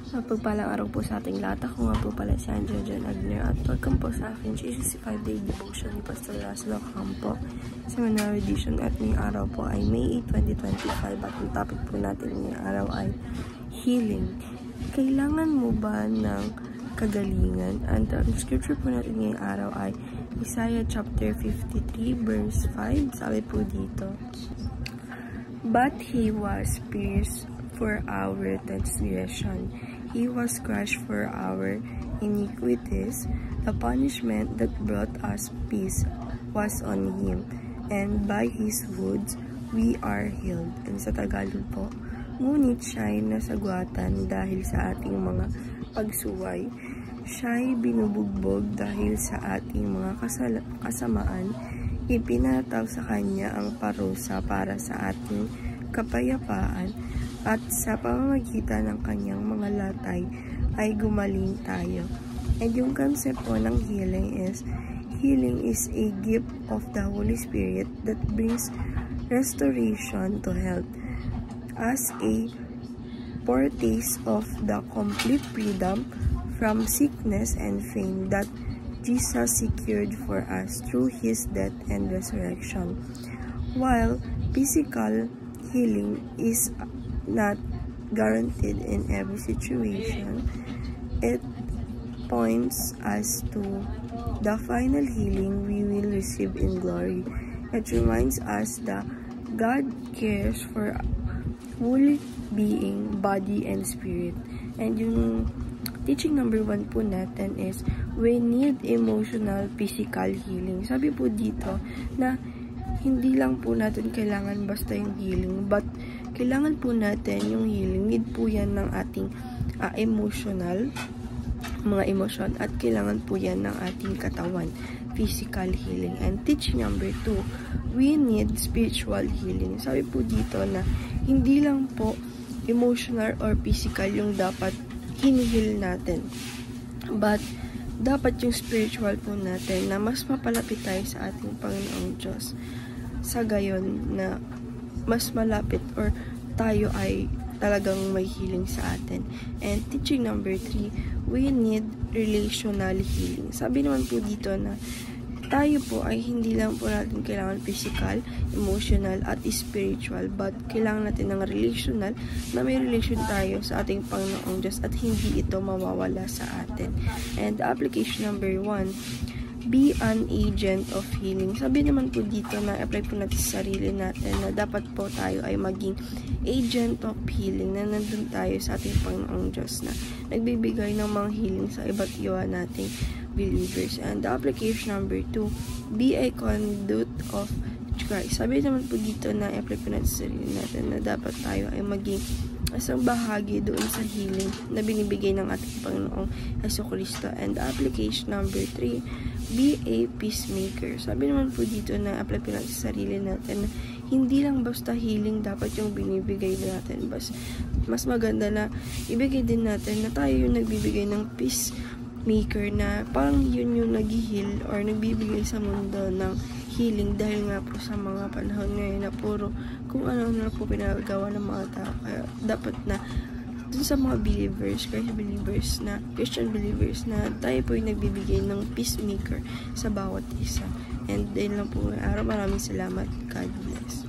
Pagpalang araw po sa ating lahat. Ako nga po pala si Angela Jan Agner at welcome po sa akin 65 Day Devotion ni Pastor Laszlo Campo Seminary Edition at ngayong araw po ay May 8, 2025 at ang topic po natin ngayong araw ay healing. Kailangan mo ba ng kagalingan? And ang scripture po natin ngayong araw ay Isaiah chapter 53 verse 5. Sabi po dito, "But he was pierced for our transgression. He was crushed for our iniquities. The punishment that brought us peace was on him, and by his wounds we are healed." And sa Tagalog po, ngunit siya'y nasagwatan dahil sa ating mga pagsuway. Siya'y binubugbog dahil sa ating mga kasamaan. Ipinataw sa kanya ang parusa para sa ating kapayapaan, at sa pamamagitan ng kanyang mga latay ay gumaling tayo. And yung concept po ng healing is a gift of the Holy Spirit that brings restoration to health as a foretaste of the complete freedom from sickness and pain that Jesus secured for us through his death and resurrection. While physical healing is not guaranteed in every situation, it points us to the final healing we will receive in glory. It reminds us that God cares for whole being, body, and spirit. And yung teaching number 1 po natin is we need emotional, physical healing. Sabi po dito na hindi lang po natin kailangan basta yung healing, but kailangan po natin yung healing. Need po yan ng ating emotional, mga emosyon, at kailangan po yan ng ating katawan, physical healing. And teaching number 2, we need spiritual healing. Sabi po dito na hindi lang po emotional or physical yung dapat hinihil natin, but dapat yung spiritual po natin na mas mapalapit tayo sa ating Panginoong Diyos. Sa gayon na mas malapit or tayo ay talagang may healing sa atin. And teaching number 3, we need relational healing. Sabi naman po dito na tayo po ay hindi lang po natin kailangan physical, emotional, at spiritual, but kailangan natin ng relational, na may relation tayo sa ating Panginoong Diyos at hindi ito mawawala sa atin. And application number 1, be an agent of healing. Sabi naman po dito na apply po natin sa sarili natin na dapat po tayo ay maging agent of healing, na nandun tayo sa ating Panginoong Diyos na nagbibigay ng mga healing sa iba't iba nating believers. And the application number 2, be a conduit of Christ. Sabi naman po dito na apply po natin sa sarili natin na dapat tayo ay maging isang bahagi doon sa healing na binibigay ng ating Panginoong Jesucristo. And application number 3, be a peacemaker. Sabi naman po dito na apply po natin sa sarili natin na hindi lang basta healing dapat yung binibigay natin. Mas maganda na ibigay din natin na tayo yung nagbibigay ng peacemaker, na parang yun yung nag-heal or nagbibigay sa mundo ng healing, dahil nga po sa mga panahon ngayon na puro kung ano na po pinagawa ng mga tao. Kaya dapat na dun sa mga believers, Christian believers, na tayo po yung nagbibigay ng peacemaker sa bawat isa. And din lang po araw, maraming salamat. God bless.